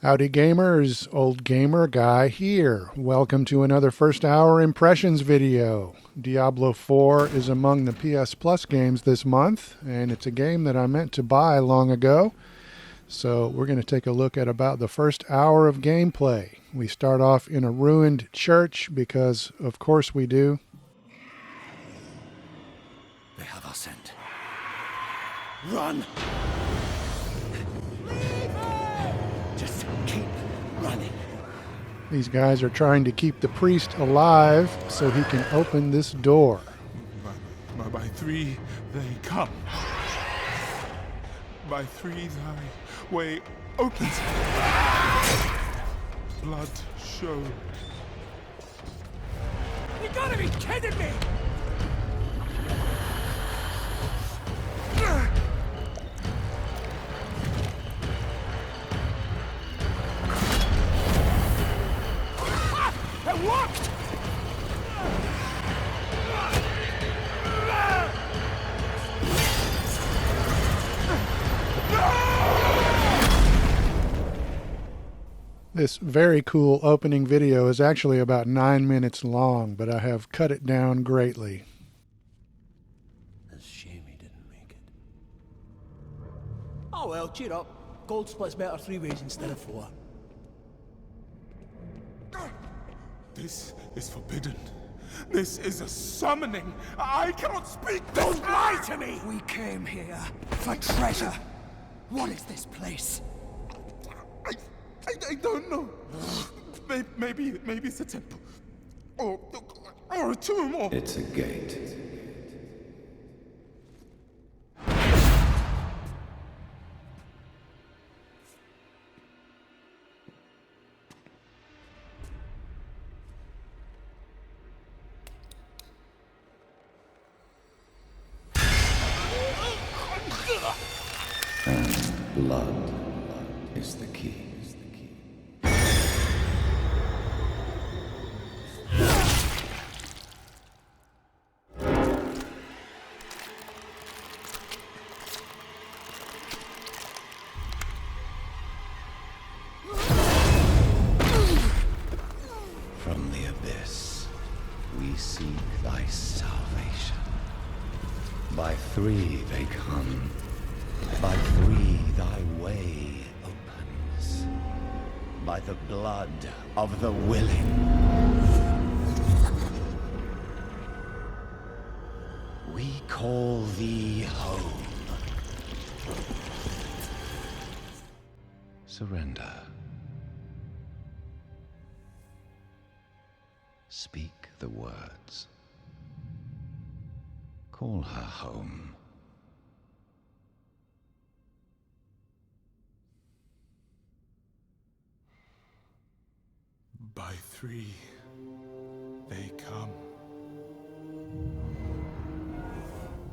Howdy gamers, old gamer guy here. Welcome to another first hour impressions video. Diablo 4 is among the PS Plus games this month, and it's a game that I meant to buy long ago. So we're going to take a look at about the first hour of gameplay. We start off in a ruined church because of course we do. They have our scent. Run! Just keep running. These guys are trying to keep the priest alive so he can open this door. By three they come. By three thy way opens. Blood show. You gotta be kidding me! It worked! This very cool opening video is actually about 9 minutes long, but I have cut it down greatly. It's a shame he didn't make it. Oh well, cheer up. Gold splits better 3 ways instead of 4. This is forbidden. This is a summoning. I cannot speak. Don't lie to me! We came here for treasure. What is this place? I don't know. Maybe it's a temple. Or a tomb or... It's a gate. And blood is the key. From the abyss, we seek thy salvation. By three they come. By three thy way opens. By the blood of the willing. We call thee home. Surrender. Speak the words. Call her home. By three they come.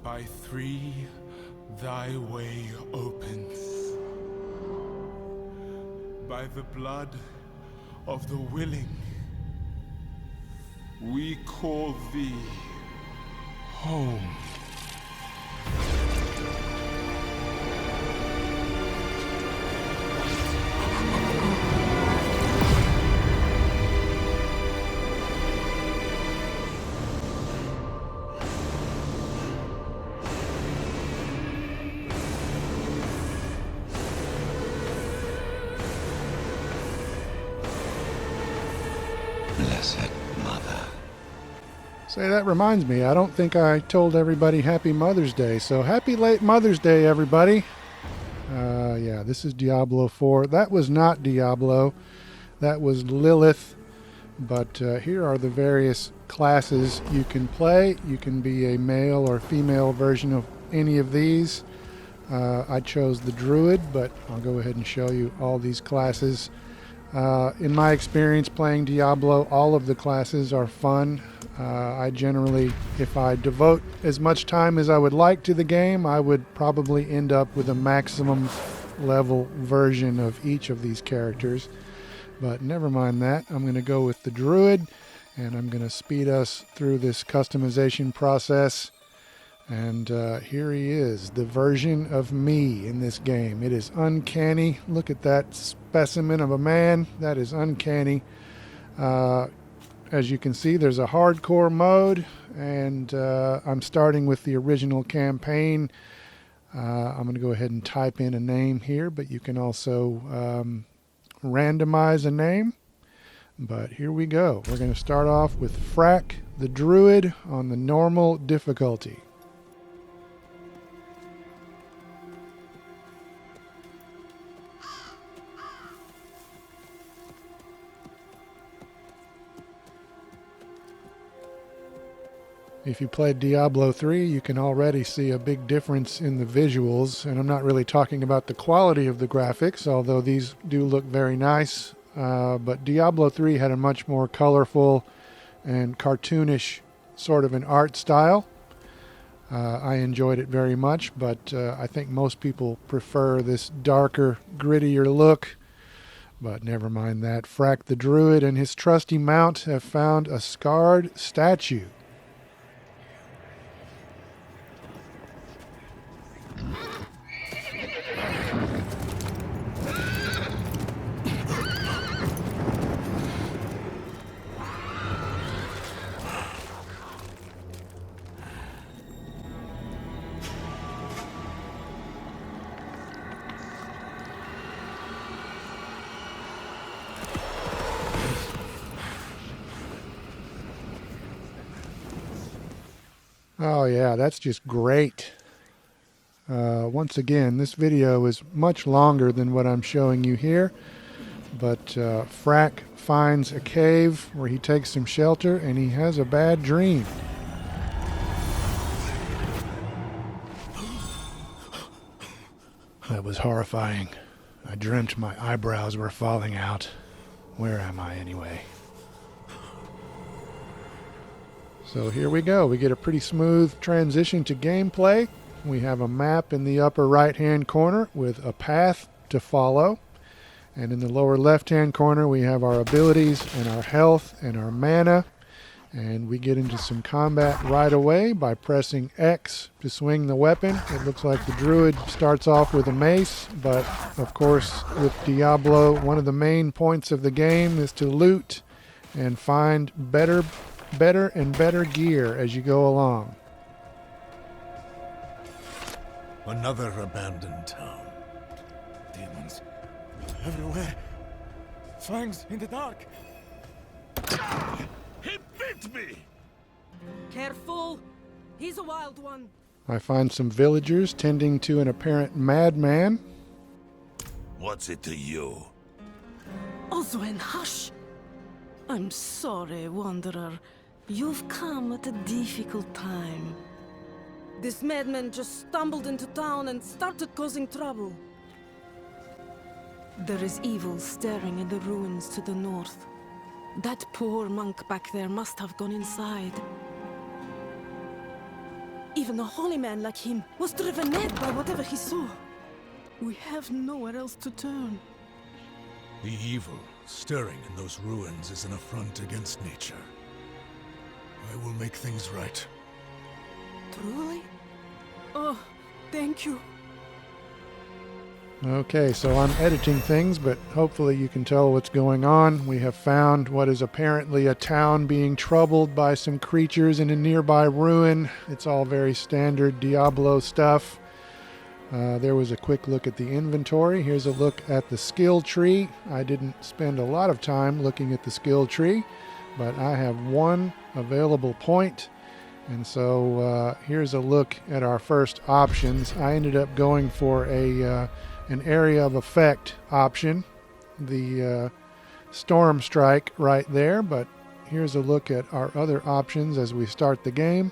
By three thy way opens. By the blood of the willing, we call thee home. Blessed Mother. Say, that reminds me, I don't think I told everybody Happy Mother's Day, so happy late Mother's Day, everybody. Yeah, this is Diablo 4. That was not Diablo. That was Lilith. But here are the various classes you can play. You can be a male or female version of any of these. I chose the Druid, but I'll go ahead and show you all these classes. In my experience playing Diablo, all of the classes are fun. I generally, if I devote as much time as I would like to the game, I would probably end up with a maximum level version of each of these characters. But never mind that. I'm going to go with the Druid, and I'm going to speed us through this customization process. And here he is, the version of me in this game. It is uncanny. Look at that specimen of a man. That is uncanny. As you can see, there's a hardcore mode, and I'm starting with the original campaign. I'm going to go ahead and type in a name here, but you can also randomize a name. But here we go. We're going to start off with Frack the Druid on the normal difficulty. If you played Diablo 3, you can already see a big difference in the visuals, and I'm not really talking about the quality of the graphics, although these do look very nice, but Diablo 3 had a much more colorful and cartoonish sort of an art style. I enjoyed it very much, but I think most people prefer this darker, grittier look. But never mind that. Frack the Druid and his trusty mount have found a scarred statue. Oh yeah, that's just great. Once again, this video is much longer than what I'm showing you here, but Frack finds a cave where he takes some shelter and he has a bad dream. That was horrifying. I dreamt my eyebrows were falling out. Where am I anyway? So here we go. We get a pretty smooth transition to gameplay. We have a map in the upper right-hand corner with a path to follow. And in the lower left-hand corner, we have our abilities and our health and our mana. And we get into some combat right away by pressing X to swing the weapon. It looks like the druid starts off with a mace, but of course with Diablo, one of the main points of the game is to loot and find better and better gear as you go along. Another abandoned town. Demons everywhere. Fangs in the dark. He bit me! Careful! He's a wild one. I find some villagers tending to an apparent madman. What's it to you? Oswen, hush! I'm sorry, Wanderer. You've come at a difficult time. This madman just stumbled into town and started causing trouble. There is evil staring in the ruins to the north. That poor monk back there must have gone inside. Even a holy man like him was driven mad by whatever he saw. We have nowhere else to turn. The evil stirring in those ruins is an affront against nature. I will make things right. Truly? Oh, thank you. Okay, so I'm editing things, but hopefully you can tell what's going on. We have found what is apparently a town being troubled by some creatures in a nearby ruin. It's all very standard Diablo stuff. There was a quick look at the inventory. Here's a look at the skill tree. I didn't spend a lot of time looking at the skill tree, but I have one available point. And so here's a look at our first options. I ended up going for an area of effect option, the Storm Strike right there, but here's a look at our other options as we start the game.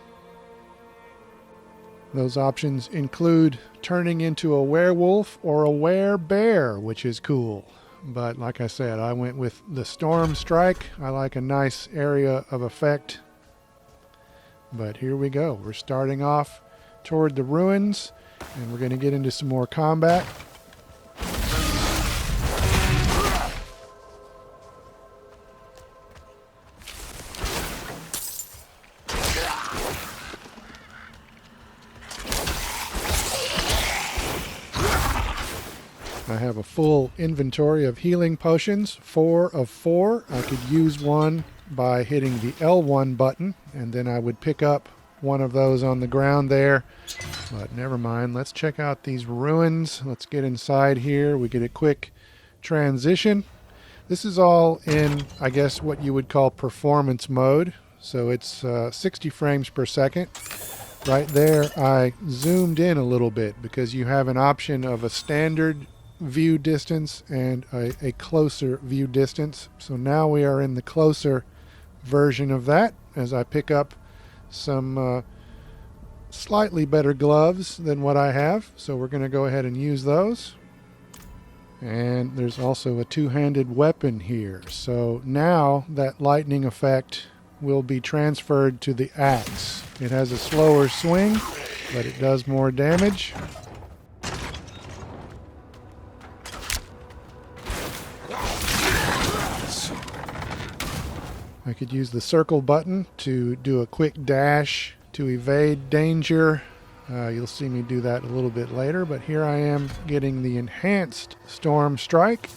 Those options include turning into a werewolf or a werebear, which is cool. But like I said, I went with the Storm Strike. I like a nice area of effect. But here we go. We're starting off toward the ruins, and we're going to get into some more combat. I have a full inventory of healing potions, 4 of 4. I could use one by hitting the L1 button, and then I would pick up one of those on the ground there. But never mind. Let's check out these ruins. Let's get inside here. We get a quick transition. This is all in, I guess, what you would call performance mode. So it's 60 frames per second. Right there, I zoomed in a little bit because you have an option of a standard view distance and a closer view distance. So now we are in the closer version of that as I pick up some slightly better gloves than what I have. So we're going to go ahead and use those. And there's also a two-handed weapon here. So now that lightning effect will be transferred to the axe. It has a slower swing, but it does more damage. I could use the circle button to do a quick dash to evade danger. You'll see me do that a little bit later, but here I am getting the enhanced storm strike.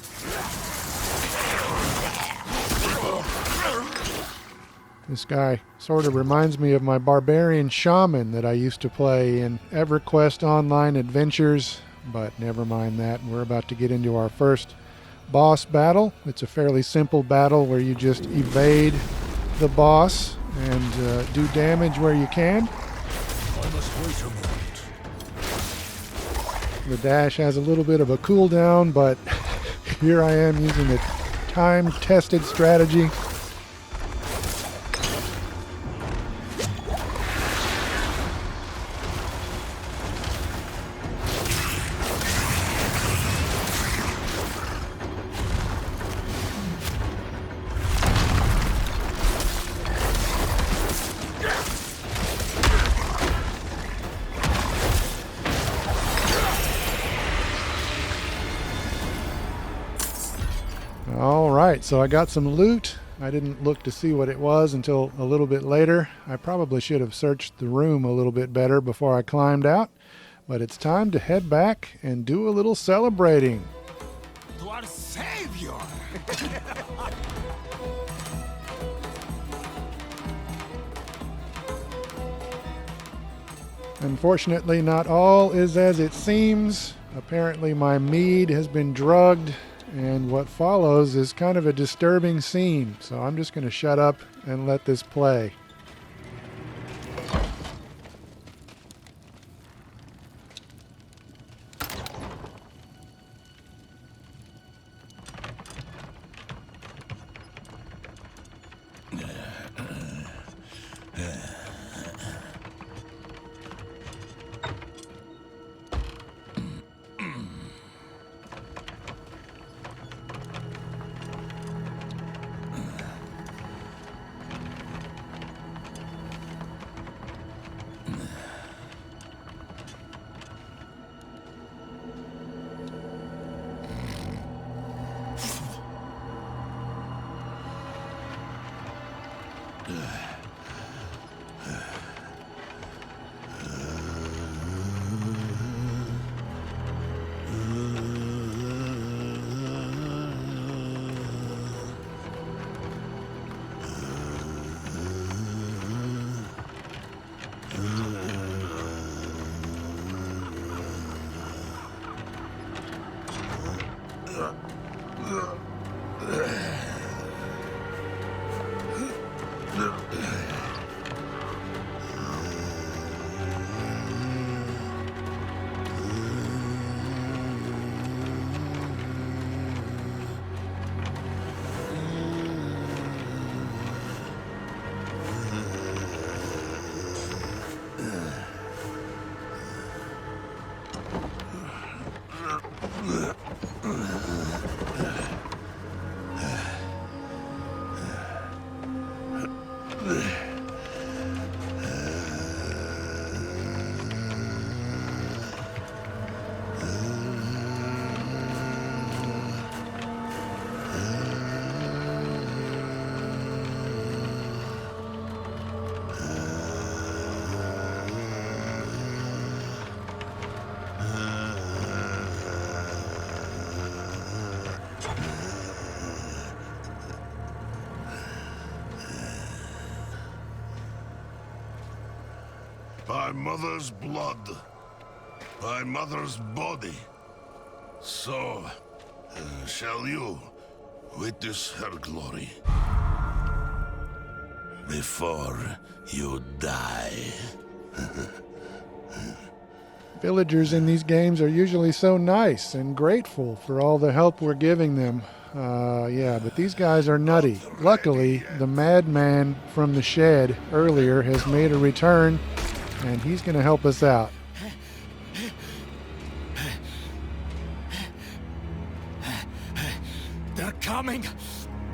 This guy sort of reminds me of my barbarian shaman that I used to play in EverQuest Online Adventures, but never mind that. We're about to get into our first boss battle. It's a fairly simple battle where you just evade the boss and do damage where you can. I must wait a moment. The dash has a little bit of a cooldown, but here I am using a time-tested strategy. Alright, so I got some loot. I didn't look to see what it was until a little bit later. I probably should have searched the room a little bit better before I climbed out. But it's time to head back and do a little celebrating. To our savior! Unfortunately, not all is as it seems. Apparently my mead has been drugged, and what follows is kind of a disturbing scene. So I'm just going to shut up and let this play. By mother's blood. By mother's body. So, shall you witness her glory? Before you die. Villagers in these games are usually so nice and grateful for all the help we're giving them. Yeah, but these guys are nutty. Luckily, the madman from the shed earlier has made a return, and he's going to help us out. They're coming!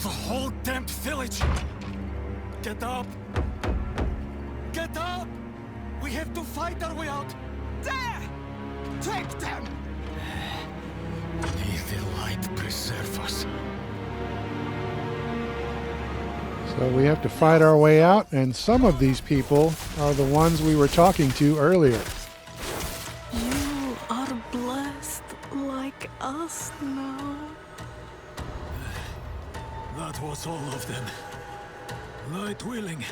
The whole damned village! Get up! Get up! We have to fight our way out! There! Take them! May the light preserve us. So we have to fight our way out, and some of these people are the ones we were talking to earlier. You are blessed like us now. That was all of them. Light willing.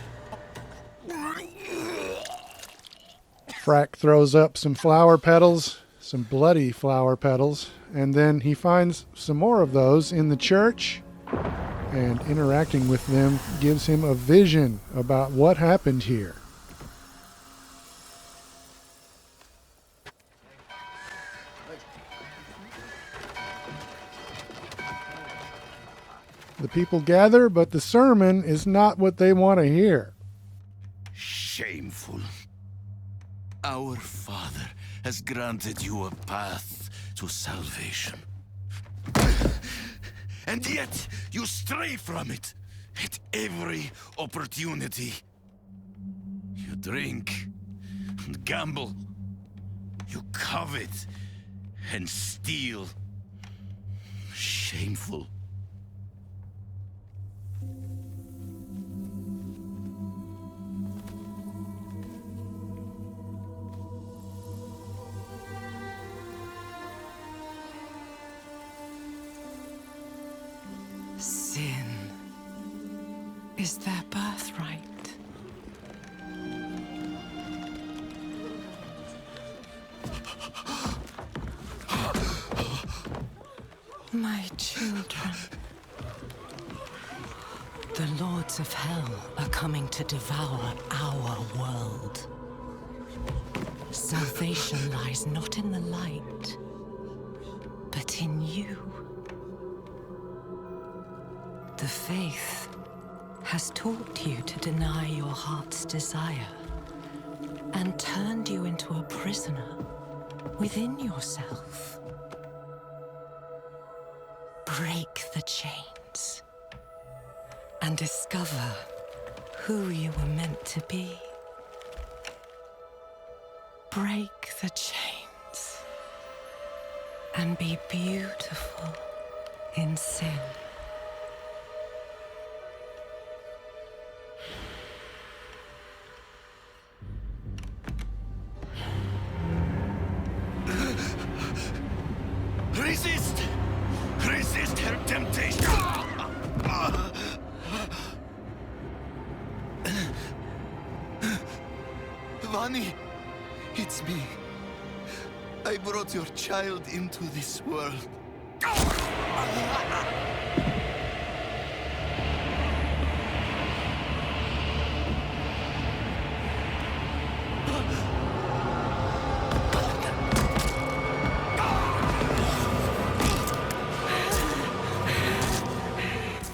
Frack throws up some flower petals, some bloody flower petals, and then he finds some more of those in the church, and interacting with them gives him a vision about what happened here. The people gather, but the sermon is not what they want to hear. Shameful. Our Father has granted you a path to salvation. And yet, you stray from it at every opportunity. You drink and gamble. You covet and steal. Shameful. Sin is their birthright. My children. The lords of hell are coming to devour our world. Salvation lies not in the light, but in you. The faith has taught you to deny your heart's desire and turned you into a prisoner within yourself. Break the chains and discover who you were meant to be. Break the chains and be beautiful in sin. Resist! Resist her temptation! Vani, it's me. I brought your child into this world.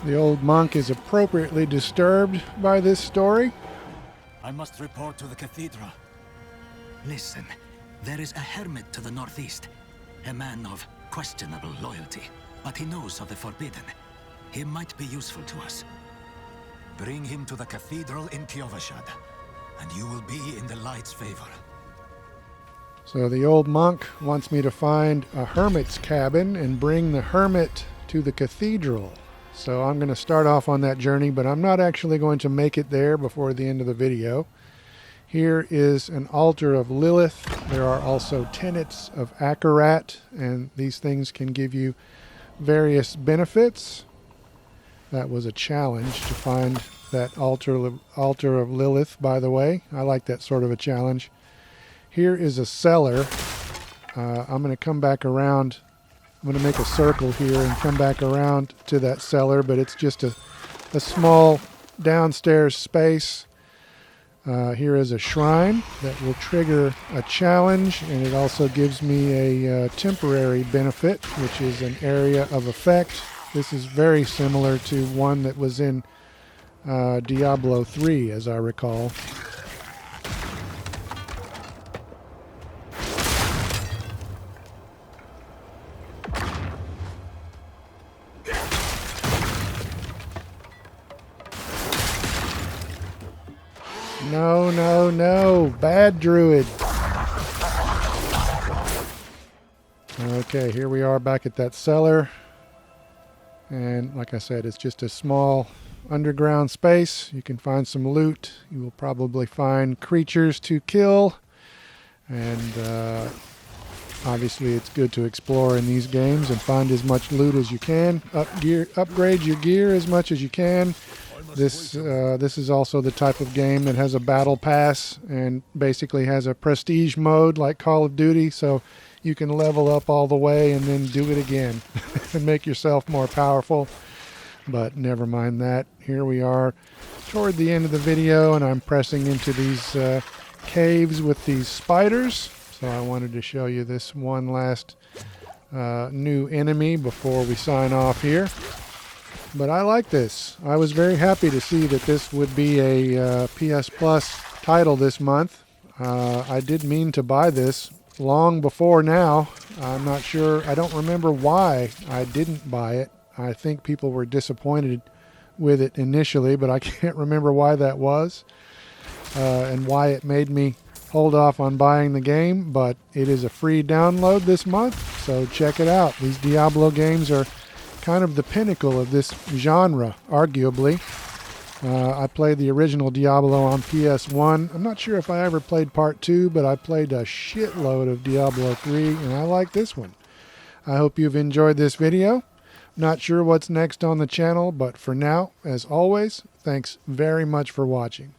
The old monk is appropriately disturbed by this story. I must report to the cathedral. Listen, there is a hermit to the northeast. A man of questionable loyalty, but he knows of the forbidden. He might be useful to us. Bring him to the cathedral in Kiovashad, and you will be in the light's favor. So the old monk wants me to find a hermit's cabin and bring the hermit to the cathedral. So I'm going to start off on that journey, but I'm not actually going to make it there before the end of the video. Here is an altar of Lilith. There are also tenets of Akarat, and these things can give you various benefits. That was a challenge to find that altar of Lilith, by the way. I like that sort of a challenge. Here is a cellar. I'm going to come back around. I'm going to make a circle here and come back around to that cellar, but it's just a small downstairs space. Here is a shrine that will trigger a challenge, and it also gives me a temporary benefit, which is an area of effect. This is very similar to one that was in Diablo 3, as I recall. No, no, no. Bad druid. Okay, here we are back at that cellar. And like I said, it's just a small underground space. You can find some loot. You will probably find creatures to kill. And obviously it's good to explore in these games and find as much loot as you can. Upgrade your gear as much as you can. This is also the type of game that has a battle pass and basically has a prestige mode like Call of Duty, so you can level up all the way and then do it again and make yourself more powerful. But never mind that. Here we are toward the end of the video, and I'm pressing into these caves with these spiders. So I wanted to show you this one last new enemy before we sign off here. But I like this. I was very happy to see that this would be a PS Plus title this month. I did mean to buy this long before now. I'm not sure. I don't remember why I didn't buy it. I think people were disappointed with it initially, but I can't remember why that was and why it made me hold off on buying the game. But it is a free download this month, so check it out. These Diablo games are kind of the pinnacle of this genre, arguably. I played the original Diablo on PS1. I'm not sure if I ever played Part 2, but I played a shitload of Diablo 3, and I like this one. I hope you've enjoyed this video. Not sure what's next on the channel, but for now, as always, thanks very much for watching.